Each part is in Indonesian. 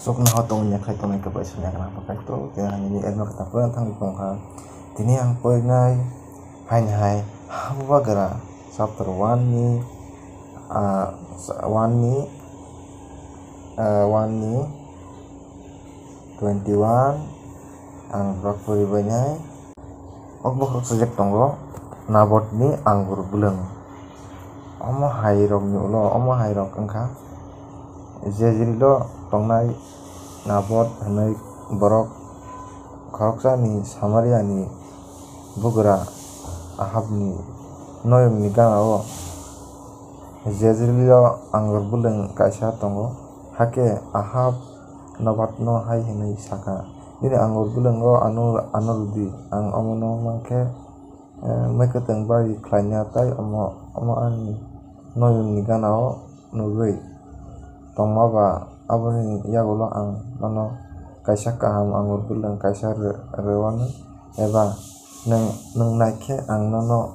Sok na hotong nya khai tongai ka paisa nya kana pakai to ke hani ekno kata pura thang pongka tini ang poingai hai hawa gara chapter 1 ni 21 ang brakpuri banyak ok subject tongo nabot ni anggur buleng omo hairok ni ulo omo hairok angka jejilo tongnai nabot hanai borok khoroksa ni samaria ni bugra ahab ni noyong ni gao jejilo anggur buleng kaisa tongo hake ahab nabat no hai hinai saka ini anggur buleng go anurudi ang omono mangke meketeng bari klanya tai omo ani noyong ni ganao nugui tongmaba aboni yagulo ang mano kaisa kaham anggur buleng kaisa rewani eba neng naike ang nono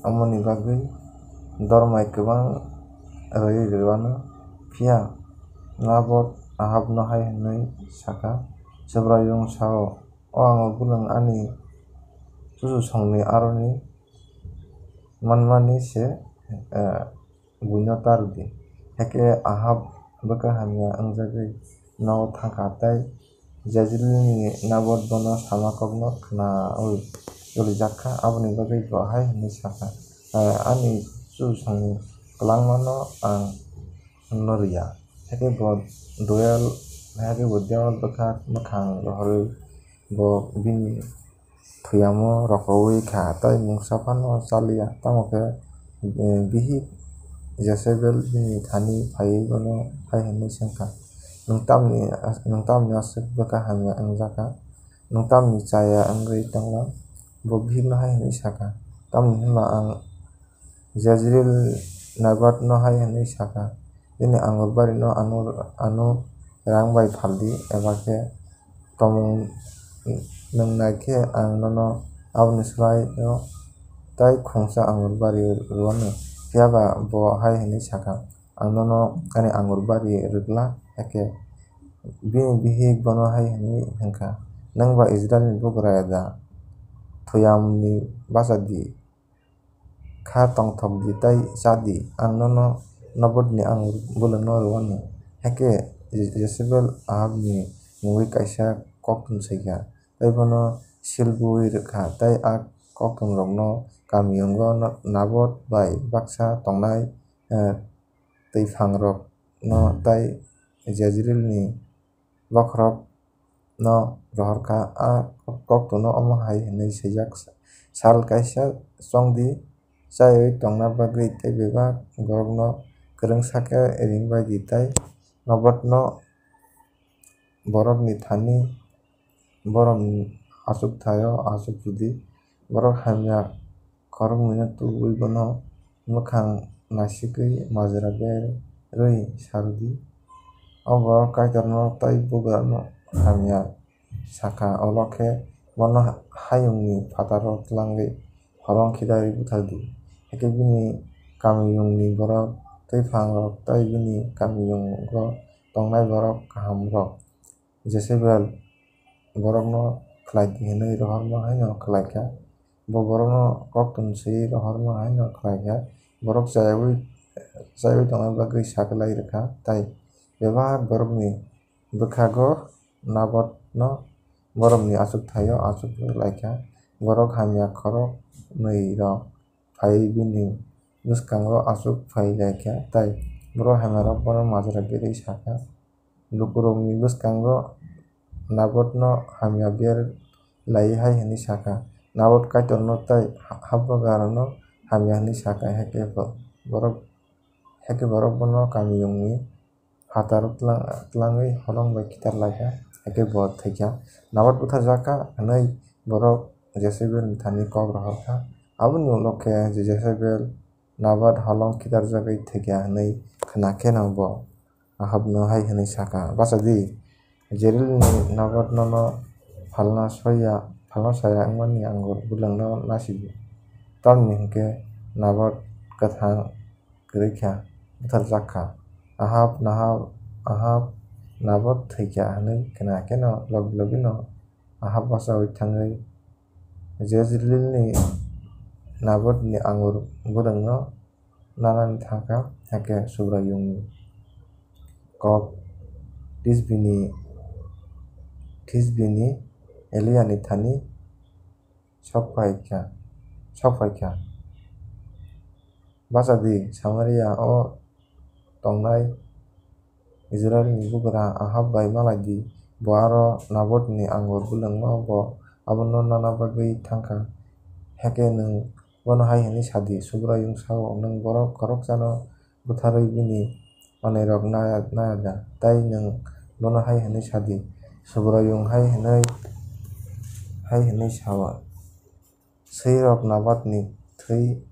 amoni bagui dormai kebang rewani pia nabot ahab no hai hinai saka sebrayung sao o anggur buleng ani susu songni aroni manmani se bunyo tardi heke ahab baka hamya angjagui no thangka tai jejili nabot bono samakokno khna uli jakka aboni bagui bo hai hinai saka ani susu songni klangmano ang noria heke bo duel heke bo dewal baka makhang rohorui bo bini thuyamo rokowi kha tai mungsapano chalia tamoke bihi Jezebel bini thani phai bono hai hinai sangka nungtamni asuk baka hamya angjaka nungtamni chaya angui tangla bo bihi no hai hinai saka tamni hima ang Jezreel nabat no hai hinai saka bini anggur bari no anu rangbai phaldi ebake tomung nangnaike ang nono aboni slai no tai khongsa anggur bari rwano piaba bo hai hinai saka ang nono ani anggur bari rwgla eke bini bihi bono hai hinai hingka nangba Israel ni bugra da thuyam ni basadi kha tongthok di tai chadi ang nono nabot ni anggur buleng no rwano heke Jezebel ahab ni mungwi kaisa koktong saika tai bono silbui rwkha tai koktong rokno kamiyongo nabot bai baksa tongnai twyphang rok no tai Jezreel ni bokhorok no rohorkha koktong no omo hai hinai sijak sal kaisa chongdi chaiwi tongna bagui tei bebak borok no kwrwng sake ringbai di tai nabot no borok ni thani borok ni asuk thaio asuk rwdi borok hamya khoroknwi no tubui bono mwkhang nasigui majra berwi sarwdi o borok kaitor no tai bugra no hamya saka olo khe bono hayung ni fataro twlangwi holong khidari buthardi heke bini kamiyung ni borok twyphang rok tai bini kamiyungo tongnai borok kaham rok Jezebel borok no khlaidi hinai rohorma haino khlaikha bo borok no koktong swi rohorma haino khlaikha borok chaiwi tongna bagui saklai rwkha tai bebak borok ni bwkhago nabot no borok ni asuk thaio asuk rwlaikha borok hamya khoroknwi rok phai bini bwskango asuk phailaikha tai borok hamya rok bono majra berwi saka lukurok ni bwskango nabot no hamya berlai hai hinai saka nabot kaitor no tai habwagara no hamya hinai saka heke borok bono kamiyung ni fataro twlangwi holong bai khitarlaikha heke bo thwikha nabot bwtharjaka hinai borok Jezebel ni thani kok rohorkha aboni ulo khe Jezebel nabat holong khitarjagui thwikha hinai khna khe no bo ahab no hai hinai saka basadi Jezreel ni nabat no phalna saya wngmani anggur buleng no nasibi tamni hinkhe nabat kwthang kwrwikha bwtharjakha ahab nabo thwikha hinui khena no logi no ahab bachai thangui Jezreel ni nabo ni angur bwrwng no nanani thangkha haikhe subrayung ni kok Tishbe ni Elia ni thani sokpaikha bachadi Samaria o tongnai Israel ni bukra Ahab bai maladi bo aro Nabot ni angur bwlwng no bo abono nana bagui thangkha haikhe nwng bono hai hinui sadi subrayung sao nwng borok khoroksano bwtharwi bini manwirok nayada tei nwng bono hai hinui sadi subrayung hai hinui sao swi rok Nabat ni thwi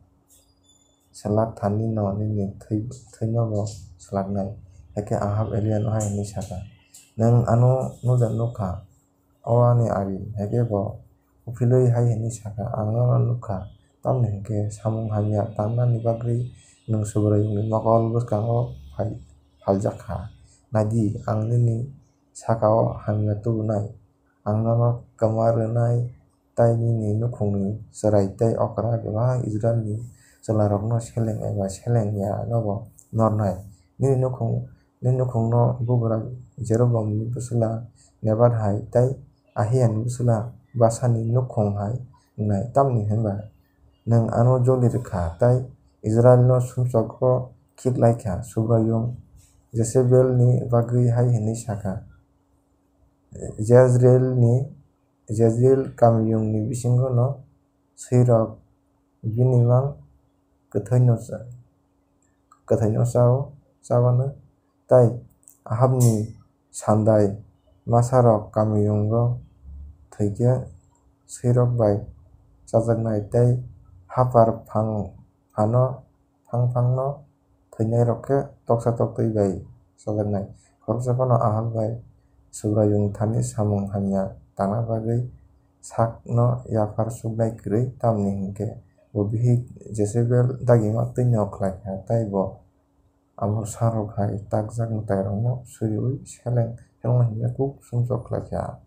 slak thani no nini thwi no bo slaknai haikhe Ahab Elia no hai hinui saka nwng ano nuja nukha o ani ari haikhe bo ufilui hai hinui saka ang no nukha tamoni hinkhe samung hamya tannani bagwi nwng subrayung ni nokol bwskango phaljakha naidi ang nini sakao hamya tubunai ang no kwma rwnai tei nini nukhungni chwrai tei okra kwbangma Israel ni chwlarok no seleng eba selengya no nornai nini nukhung no bukra Jeroboam ni bwswla Nebat hai tei Ahia ni bwswla Basa ni nukhung hai wngnai tamoni hwnba nwng ano joli rwkha tei Israel no sumsok khiklaikha subrayung Jezebel ni bagwi hai hinui saka Jezreel kamiyung ni bisingo no swrok bini mang kwthai no chawanu tei Ahab ni sandai masarok kamiyungo thwikhe swrok bai chajaknai tei hapar phang no thwnai rok khe toksa toktwi bai chajaknai khoroksa phano Ahab bai subrayung thani samung hamya tangna bagwi sak no yafar suknai kwrwi tamoni hinkhe bo bihik Jezebel dagima twi no khlaikha tei bo amur sarok hai takjak mwtai rok no swrwui selengma hinkhe kuk sumsok khlaikha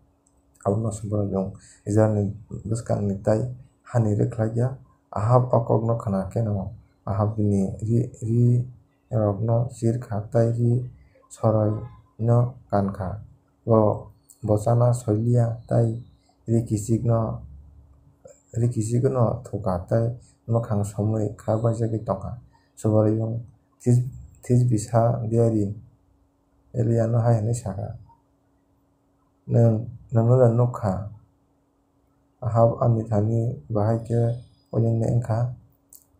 abono subrayung Israel ni bwskang ni tei hani rwkhlaikya Ahab o kok no khana khe no Ahab ni ri rok no chirkha tei ri soroi no kankha bo chana soiliya tei ri kichik no thuka tei mwkhang somui khá baisagwi tongkha subrayung Tishbe sa diari Elia no hai hinui saka nwng nuja nukha Ahab ani thani bahaikhe oyung ni wngkha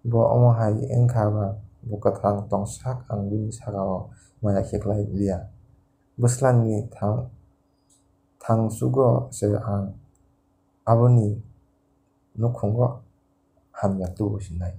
bo omo hai wngkha ba bo kwthang tongsak ang bini sakao maya kheklai liya bwslangni thangsugo se ang aboni nukhungo hamya tubusinai.